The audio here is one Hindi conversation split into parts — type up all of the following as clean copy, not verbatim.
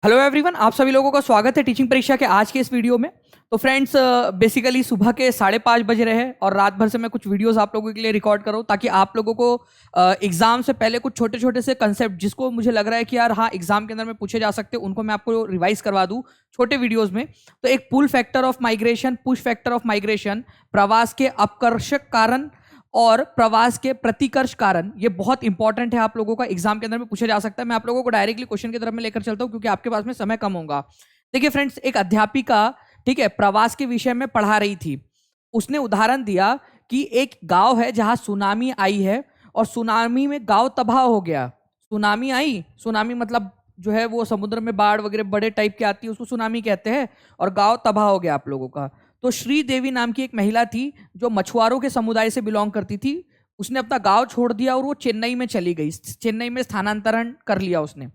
हेलो एवरीवन, आप सभी लोगों का स्वागत है टीचिंग परीक्षा के आज के इस वीडियो में। तो फ्रेंड्स, बेसिकली सुबह के 5:30 बज रहे हैं और रात भर से मैं कुछ वीडियोस आप लोगों के लिए रिकॉर्ड कर रहा हूँ ताकि आप लोगों को एग्जाम से पहले कुछ छोटे छोटे से कंसेप्ट जिसको मुझे लग रहा है कि यार हाँ एग्जाम के अंदर में पूछे जा सकते हैं, उनको मैं आपको रिवाइज करवा दूँ छोटे वीडियोज में। तो एक pull factor of migration, push factor of migration, प्रवास के अपकर्षक कारण और प्रवास के प्रतिकर्ष कारण, ये बहुत इंपॉर्टेंट है, आप लोगों का एग्जाम के अंदर में पूछा जा सकता है। मैं आप लोगों को डायरेक्टली क्वेश्चन की तरफ में लेकर चलता हूं क्योंकि आपके पास में समय कम होगा। देखिए फ्रेंड्स, एक अध्यापिका, ठीक है, प्रवास के विषय में पढ़ा रही थी। उसने उदाहरण दिया कि एक गांव है जहां सुनामी आई है और सुनामी में गांव तबाह हो गया। सुनामी आई, सुनामी मतलब जो है वो समुद्र में बाढ़ वगैरह बड़े टाइप की आती है, उसको सुनामी कहते हैं, और गांव तबाह हो गया आप लोगों का। तो श्री देवी नाम की एक महिला थी जो मछुआरों के समुदाय से बिलोंग करती थी। उसने अपना गांव छोड़ दिया और वो चेन्नई में चली गई, चेन्नई में स्थानांतरण कर लिया उसने।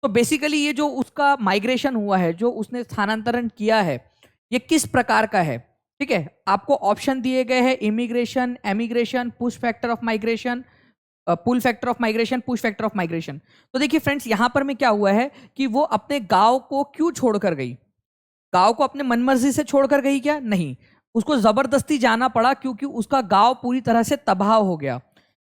तो बेसिकली ये जो उसका माइग्रेशन हुआ है, जो उसने स्थानांतरण किया है, ये किस प्रकार का है? ठीक है, आपको ऑप्शन दिए गए हैं, immigration, emigration, push factor of migration, pull factor of migration, push factor of migration. तो देखिए फ्रेंड्स, यहां पर में क्या हुआ है कि वो अपने गांव को क्यों छोड़कर गई? गांव को अपने मनमर्जी से छोड़कर गई क्या? नहीं, उसको जबरदस्ती जाना पड़ा क्योंकि उसका गांव पूरी तरह से तबाह हो गया।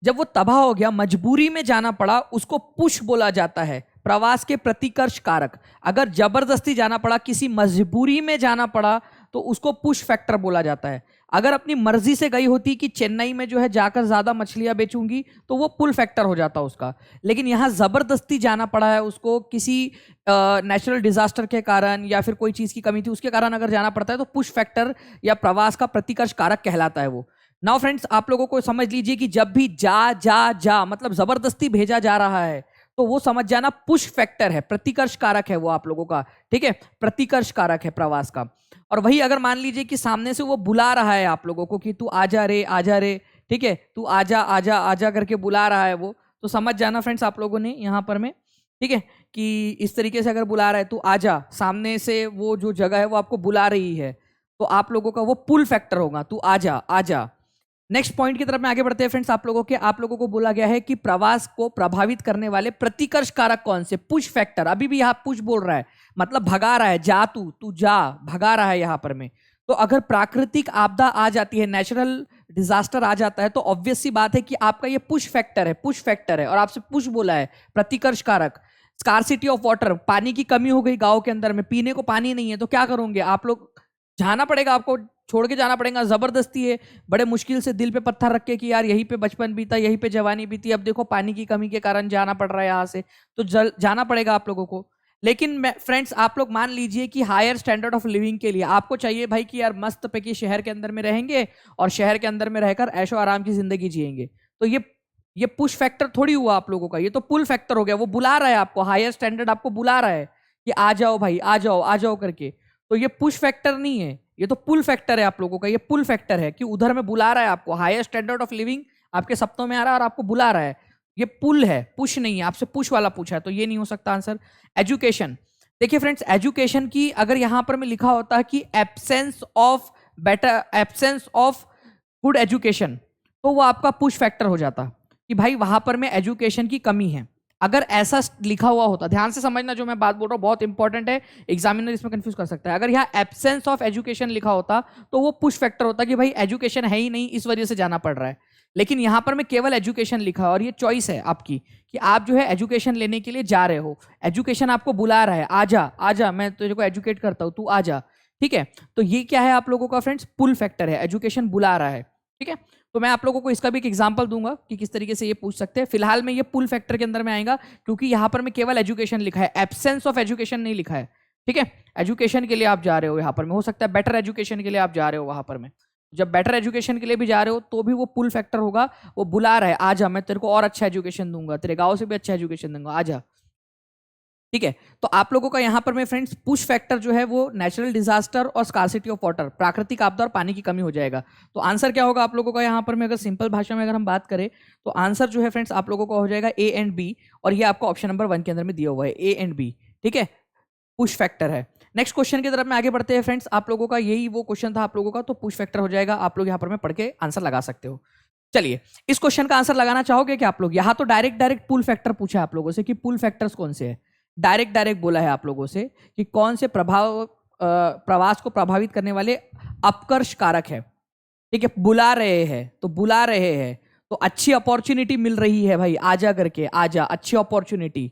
जब वो तबाह हो गया, मजबूरी में जाना पड़ा, उसको पुश बोला जाता है, प्रवास के प्रतिकर्ष कारक। अगर जबरदस्ती जाना पड़ा, किसी मजबूरी में जाना पड़ा, तो उसको पुश फैक्टर बोला जाता है। अगर अपनी मर्जी से गई होती कि चेन्नई में जो है जाकर ज्यादा मछलियां बेचूंगी, तो वो पुल फैक्टर हो जाता उसका। लेकिन यहां जबरदस्ती जाना पड़ा है उसको, किसी नेचुरल डिजास्टर के कारण या फिर कोई चीज की कमी थी उसके कारण अगर जाना पड़ता है, तो पुश फैक्टर या प्रवास का प्रतिकर्ष कारक कहलाता है वो। नाउ फ्रेंड्स, आप लोगों को समझ लीजिए कि जब भी जा जा जा मतलब जबरदस्ती भेजा जा रहा है, तो वो समझ जाना पुश फैक्टर है, प्रतिकर्ष कारक है वो आप लोगों का। ठीक है, प्रतिकर्ष कारक है प्रवास का। और वही अगर मान लीजिए कि सामने से वो बुला रहा है आप लोगों को कि तू आजा रे, आजा रे, ठीक है, तू आजा आजा आजा करके बुला रहा है वो, तो समझ जाना फ्रेंड्स आप लोगों ने यहाँ पर में, ठीक है, कि इस तरीके से अगर बुला रहा है तू आजा, सामने से वो जो जगह है वो आपको बुला रही है, तो आप लोगों का वो पुल फैक्टर होगा, तू आजा आजा। नेक्स्ट पॉइंट की तरफ में आगे बढ़ते हैं फ्रेंड्स। आप लोगों को बोला गया है कि प्रवास को प्रभावित करने वाले प्रतिकर्ष कारक कौन से? Push factor. अभी भी यहाँ पुश बोल रहा है, मतलब भगा रहा है, जा तू जा, भगा रहा है यहाँ पर में। तो अगर प्राकृतिक आपदा आ जाती है, नेचुरल डिजास्टर आ जाता है, तो ऑब्वियस सी बात है कि आपका ये पुश फैक्टर है, पुश फैक्टर है, और आपसे पुश बोला है, प्रतिकर्ष कारक। स्कार्सिटी ऑफ वाटर, पानी की कमी हो गई गांव के अंदर में, पीने को पानी नहीं है, तो क्या करोगे आप लोग? जाना पड़ेगा आपको, छोड़ के जाना पड़ेगा, जबरदस्ती है, बड़े मुश्किल से दिल पे पत्थर रख के कि यार यहीं पे बचपन बीता, यहीं पे जवानी बीती, अब देखो पानी की कमी के कारण जाना पड़ रहा है यहाँ से, तो जाना पड़ेगा आप लोगों को। लेकिन फ्रेंड्स, आप लोग मान लीजिए कि हायर स्टैंडर्ड ऑफ लिविंग के लिए आपको चाहिए भाई कि यार मस्त पैकी शहर के अंदर में रहेंगे और शहर के अंदर में रहकर ऐशो आराम की जिंदगी जिएंगे, तो ये पुश फैक्टर थोड़ी हुआ आप लोगों का, ये तो पुल फैक्टर हो गया। वो बुला रहा है आपको, हायर स्टैंडर्ड आपको बुला रहा है कि आ जाओ भाई, आ जाओ करके। तो ये पुश फैक्टर नहीं है, ये तो पुल फैक्टर है आप लोगों का। ये पुल फैक्टर है कि उधर में बुला रहा है आपको, हायर स्टैंडर्ड ऑफ लिविंग आपके सपनों में आ रहा है और आपको बुला रहा है। ये पुल है, पुश नहीं है। आपसे पुश वाला पूछा है तो ये नहीं हो सकता आंसर। एजुकेशन, देखिए फ्रेंड्स, एजुकेशन की अगर यहां पर में लिखा होता है कि absence of better, absence of good education, तो वो आपका पुश फैक्टर हो जाता कि भाई वहां पर में एजुकेशन की कमी है। अगर ऐसा लिखा हुआ होता, ध्यान से समझना जो मैं बात बोल रहा हूँ बहुत इंपॉर्टेंट है, एग्जामिनर इसमें कंफ्यूज कर सकता है। अगर यहाँ एब्सेंस ऑफ एजुकेशन लिखा होता तो वो पुश फैक्टर होता कि भाई एजुकेशन है ही नहीं, इस वजह से जाना पड़ रहा है। लेकिन यहाँ पर मैं केवल एजुकेशन लिखा है और ये चॉइस है आपकी कि आप जो है एजुकेशन लेने के लिए जा रहे हो, एजुकेशन आपको बुला रहा है, आजा आजा, मैं तुझे को एजुकेट करता हूँ, तू आजा। ठीक है, तो ये क्या है आप लोगों का फ्रेंड्स? पुल फैक्टर है, एजुकेशन बुला रहा है। ठीक है, तो मैं आप लोगों को इसका भी एक एग्जांपल दूंगा कि किस तरीके से ये पूछ सकते हैं। फिलहाल में ये पुल फैक्टर के अंदर में आएगा क्योंकि यहां पर मैं केवल एजुकेशन लिखा है, एब्सेंस ऑफ एजुकेशन नहीं लिखा है। ठीक है, एजुकेशन के लिए आप जा रहे हो यहाँ पर में, हो सकता है बेटर एजुकेशन के लिए आप जा रहे हो वहां पर में। जब बेटर एजुकेशन के लिए भी जा रहे हो तो भी वो पुल फैक्टर होगा, वो बुला रहा है, आजा, मैं तेरे को और अच्छा एजुकेशन दूंगा, तेरे गाँव से भी अच्छा एजुकेशन दूंगा, आजा। ठीक है, तो आप लोगों का यहाँ पर में फ्रेंड्स पुश फैक्टर जो है वो नेचुरल डिजास्टर और स्कार्सिटी ऑफ वाटर, प्राकृतिक आपदा और पानी की कमी हो जाएगा। तो आंसर क्या होगा आप लोगों का यहाँ पर में? अगर सिंपल भाषा में अगर हम बात करें तो आंसर जो है फ्रेंड्स आप लोगों का हो जाएगा ए एंड बी, और ये आपको ऑप्शन नंबर 1 के अंदर में दिया हुआ है, ए एंड बी। ठीक है, पुश फैक्टर है। नेक्स्ट क्वेश्चन की तरफ में आगे बढ़ते हैं फ्रेंड्स। आप लोगों का यही वो क्वेश्चन था आप लोगों का, तो पुश फैक्टर हो जाएगा, आप लोग यहाँ पर में पढ़ के आंसर लगा सकते हो। चलिए, इस क्वेश्चन का आंसर लगाना चाहोगे कि आप लोग? यहाँ तो डायरेक्ट पुल फैक्टर पूछा आप लोगों से कि पुल फैक्टर्स कौन से हैं, डायरेक्ट बोला है आप लोगों से कि कौन से प्रवास को प्रभावित करने वाले अपकर्ष कारक है। ठीक है, बुला रहे हैं तो अच्छी अपॉर्चुनिटी मिल रही है भाई, आजा करके, आजा, अच्छी अपॉर्चुनिटी।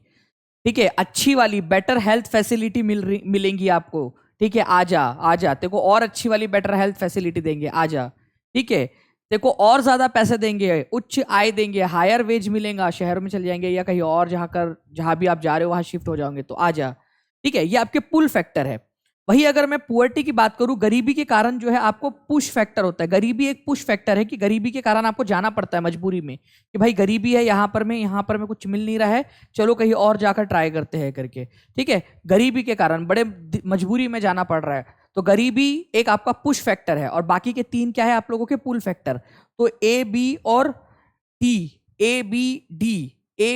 ठीक है, अच्छी वाली बेटर हेल्थ फैसिलिटी मिलेंगी आपको। ठीक है, आजा तेरे को और अच्छी वाली बेटर हेल्थ फैसिलिटी देंगे, आजा। ठीक है, तेरे को और ज्यादा पैसे देंगे, उच्च आय देंगे, हायर वेज मिलेगा, शहर में चले जाएंगे या कहीं और जहां भी आप जा रहे हो वहां शिफ्ट हो जाओगे, तो आजा। ठीक है, ये आपके पुल फैक्टर है। वही अगर मैं पुअर्टी की बात करूं, गरीबी के कारण जो है आपको पुश फैक्टर होता है। गरीबी एक पुश फैक्टर है कि गरीबी के कारण आपको जाना पड़ता है मजबूरी में कि भाई गरीबी है, यहाँ पर मैं कुछ मिल नहीं रहा है, चलो कहीं और जाकर ट्राई करते हैं करके। ठीक है, गरीबी के कारण बड़े मजबूरी में जाना पड़ रहा है, तो गरीबी एक आपका पुश फैक्टर है। और बाकी के 3 क्या है आप लोगों के पुल फैक्टर। तो ए बी और डी, ए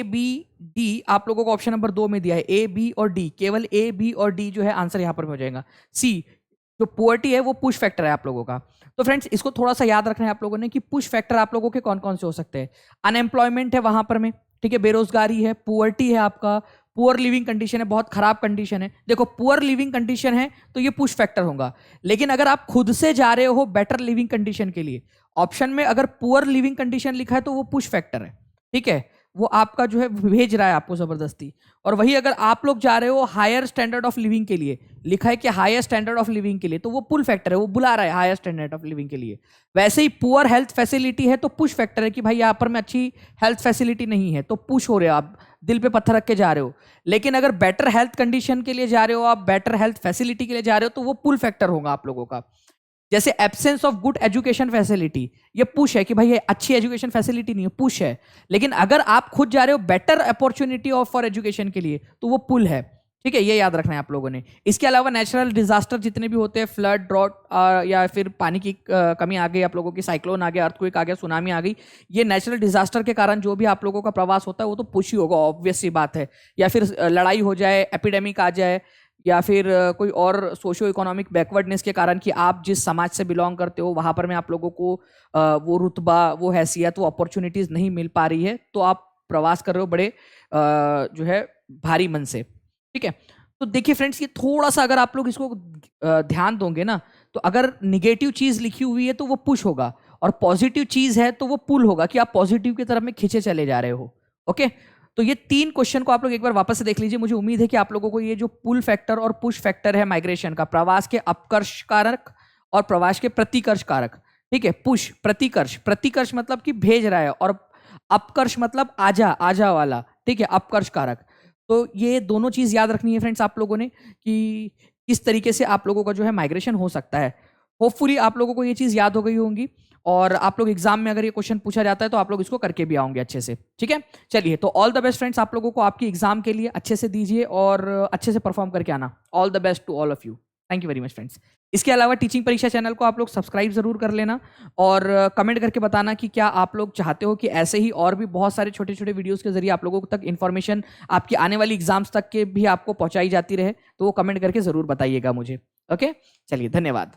बी डी आप लोगों को ऑप्शन नंबर 2 में दिया है, ए बी और डी, केवल ए बी और डी जो है आंसर यहां पर हो जाएगा। सी जो पुअर्टी है वो पुश फैक्टर है आप लोगों का। तो फ्रेंड्स इसको थोड़ा सा याद रखना है आप लोगों ने कि पुश फैक्टर आप लोगों के कौन कौन से हो सकते हैं। अनएम्प्लॉयमेंट है वहां पर में, ठीक है, बेरोजगारी है, पुअर्टी है आपका, पुअर लिविंग कंडीशन है, बहुत खराब कंडीशन है। देखो पुअर लिविंग कंडीशन है तो ये पुश फैक्टर होगा, लेकिन अगर आप खुद से जा रहे हो बेटर लिविंग कंडीशन के लिए, ऑप्शन में अगर पुअर लिविंग कंडीशन लिखा है तो वो पुश फैक्टर है। ठीक है, वो आपका जो है भेज रहा है आपको जबरदस्ती। और वही अगर आप लोग जा रहे हो हायर स्टैंडर्ड ऑफ लिविंग के लिए, लिखा है कि हायर स्टैंडर्ड ऑफ लिविंग के लिए, तो वो पुल फैक्टर है, वो बुला रहा है हायर स्टैंडर्ड ऑफ लिविंग के लिए। वैसे ही पुअर हेल्थ फैसिलिटी है तो पुश फैक्टर है कि भाई यहाँ पर में अच्छी हेल्थ फैसिलिटी नहीं है, तो पुश हो रहे हो आप, दिल पे पत्थर रख के जा रहे हो। लेकिन अगर बेटर हेल्थ कंडीशन के लिए जा रहे हो आप, बेटर हेल्थ फैसिलिटी के लिए जा रहे हो, तो वो पुल फैक्टर होगा आप लोगों का। जैसे absence of good education facility, ये पुश है कि भाई ये अच्छी एजुकेशन फैसिलिटी नहीं है, पुश है। लेकिन अगर आप खुद जा रहे हो better opportunity of for education के लिए, तो वो पुल है। ठीक है, ये याद रखना है आप लोगों ने। इसके अलावा नेचुरल डिजास्टर जितने भी होते हैं, फ्लड, ड्रॉट या फिर पानी की कमी आ गई आप लोगों की, साइक्लोन आ गया, अर्थक्वेक आ गया, सुनामी आ गई, ये नेचुरल डिजास्टर के कारण जो भी आप लोगों का प्रवास होता है वो तो पुश ही होगा, ऑब्वियस सी बात है। या फिर लड़ाई हो जाए, एपिडेमिक आ जाए, या फिर कोई और सोशियो इकोनॉमिक बैकवर्डनेस के कारण कि आप जिस समाज से बिलोंग करते हो वहां पर में आप लोगों को वो रुतबा, वो हैसियत, वो अपॉर्चुनिटीज नहीं मिल पा रही है, तो आप प्रवास कर रहे हो बड़े जो है भारी मन से। ठीक है, तो देखिए फ्रेंड्स, ये थोड़ा सा अगर आप लोग इसको ध्यान दोगे ना, तो अगर निगेटिव चीज लिखी हुई है तो वो पुश होगा, और पॉजिटिव चीज है तो वो पुल होगा कि आप पॉजिटिव की तरफ में खींचे चले जा रहे हो। ओके, तो ये 3 क्वेश्चन को आप लोग एक बार वापस से देख लीजिए। मुझे उम्मीद है कि आप लोगों को ये जो पुल फैक्टर और पुश फैक्टर है माइग्रेशन का, प्रवास के अपकर्ष कारक और प्रवास के प्रतिकर्ष कारक। ठीक है, पुश प्रतिकर्ष मतलब कि भेज रहा है, और अपकर्ष मतलब आजा वाला। ठीक है, अपकर्ष कारक। तो ये दोनों चीज याद रखनी है फ्रेंड्स आप लोगों ने कि किस तरीके से आप लोगों का जो है माइग्रेशन हो सकता है। होपफुली आप लोगों को ये चीज याद हो गई होंगी, और आप लोग एग्जाम में अगर ये क्वेश्चन पूछा जाता है तो आप लोग इसको करके भी आओगे अच्छे से। ठीक है, चलिए, तो ऑल द बेस्ट फ्रेंड्स आप लोगों को आपकी एग्जाम के लिए, अच्छे से दीजिए और अच्छे से परफॉर्म करके आना। All the best to all of you, thank you very much friends. इसके अलावा टीचिंग परीक्षा चैनल को आप लोग सब्सक्राइब जरूर कर लेना, और कमेंट करके बताना कि क्या आप लोग चाहते हो कि ऐसे ही और भी बहुत सारे छोटे छोटे वीडियोस के जरिए आप लोगों तक इन्फॉर्मेशन आपकी आने वाली एग्जाम्स तक के भी आपको पहुंचाई जाती रहे, तो वो कमेंट करके जरूर बताइएगा मुझे। ओके, चलिए, धन्यवाद।